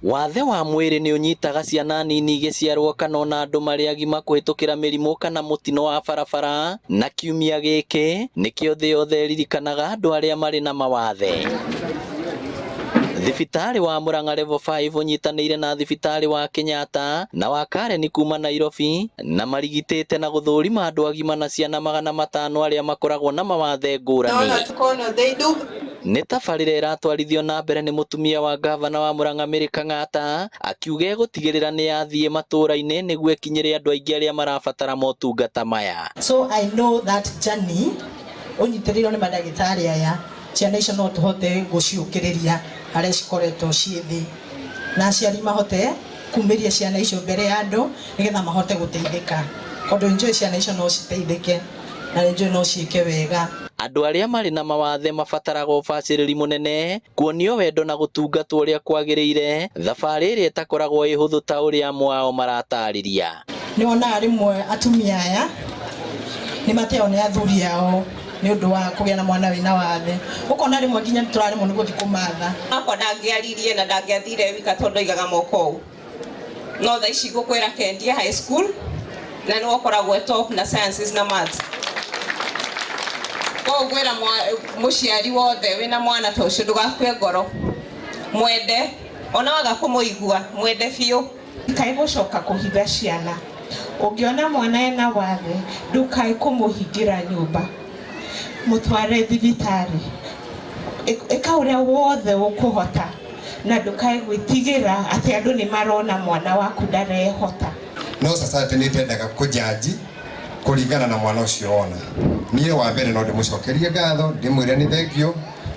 Wathe wa mwĩrĩ nĩ ũnyitaga ciana nini igĩciarwo kana ona andũ marĩ agima kũhĩtũkĩra mĩrimũ kana mũtino wa barabara, na kiumia gĩkĩ nĩkĩo thĩ yothe ĩririkanaga andũ arĩa marĩ na mawathe. Thibitarĩ wa Murang'a Level 5 ũnyitanĩire na thibitarĩ wa Kenyatta na wa Karen kuma Nairobi na marigitĩte na gũthũrima andũ agima na ciana 500 arĩa makoragwo na mawathe ngũrani. Nĩ tabarĩra ĩratwarithio na mbere nĩ mũtumia wa gavana wa Murang'a Mary Kang'ata, akiuga gũtigĩrĩra nĩ yathiĩ matũũra-inĩ nĩguo ĩkinyĩre andũ aingĩ arĩa marabatara motungata maya. So I know that journey ũnyitĩrĩirwo nĩ mandagĩtarĩ aya, ciana icio no tũhote gũciũkĩrĩria harĩa cikoretwo ciĩ thĩ, na aciari mahote kumĩria ciana icio mbere ya andũ nĩgetha mahote gũteithĩka, tondũ njũĩ ciana icio no citeithĩke na njũĩ no ciĩke wega. Andũ arĩa marĩ na mawathe mabataraga ũbacĩrĩri mũnene, kuonio wendo na gũtungatwo ũrĩa kwagĩrĩire, thabarĩ ĩrĩa ĩtakoragwo ĩ hũthũ ta ũrĩa amwe ao maratarĩria. Nĩ wonaga rĩmwe atumia aya nĩ mateo nĩ athuri ao nĩ ũndũ wa kũgĩa na mwana wĩna wathe, ũkona rĩmwe nginya tũraremwo nĩ gũthiĩ kũmatha. Akwa ndangĩaririe na ndangĩathire wika tondũ aigaga moko ũũ, no thaa ici ngũkwĩra Kendia High School na nĩ wakoragwo top na sciences na maths. Ngwĩra mũciari wothe wĩna mwana ta ũcio ndũgakue ngoro, mwende, ona waga kũmũigua mwende biũ. Ndũkae gũcoka kũhitha ciana, ũngĩona mwana ena wathe ndũkae kũmũhingĩra nyũmba, mũtware thibitarĩ, ĩka ũrĩa wothe ũkũhota na ndũkae gwĩtigĩra atĩ andũ nĩ marona mwana waku ndarehota. No society nĩ twendaga kũjaji kũringana na mwana ũcio wona. Niĩ wa mbere no ndĩmũcokerie ngatho, ndĩmwĩre nĩ thengio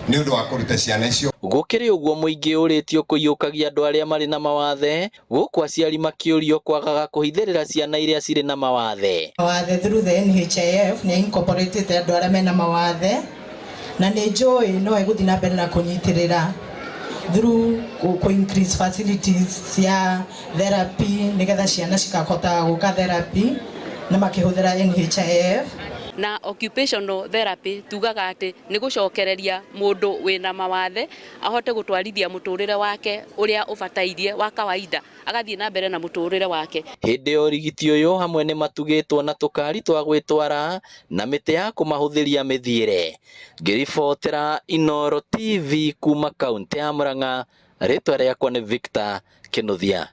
nĩ ũndũ wa kũruta ciana icio. Gũkĩrĩ ũguo mũingĩ ũrĩtio kũiyũkagia andũ arĩa marĩ na mawathe, gũkũ aciari makĩũrio kwagaga kũhithĩrĩra ciana iria cirĩ na mawathe. Mawathe through the NHIF nĩ incorporated andũ arĩa mena mawathe, na nĩ njũĩ no ĩgũthiĩ na mbere na kũnyitĩrĩra through ku increase facilities cia therapy nĩgetha ciana cikahota gũka therapy na makĩhũthĩra NHIF. Na occupational therapy tugaga atĩ nĩ gũcokereria mũndũ wĩna mawathe ahote gũtwarithia mũtũrĩre wake ũrĩa ũbatairie wa kawaida, agathiĩ na mbere na mũtũrĩre wake. Hĩndĩ ya ũrigiti ũyũ hamwe nĩ matugĩtwo na tũkari twa gwĩtwara na mĩtĩ ya kũmahũthĩria mĩthiĩre. Ngĩribotera Inooro TV kuma kaunti ya Murang'a, rĩtwa rĩakwa nĩ Victor Kĩnuthia.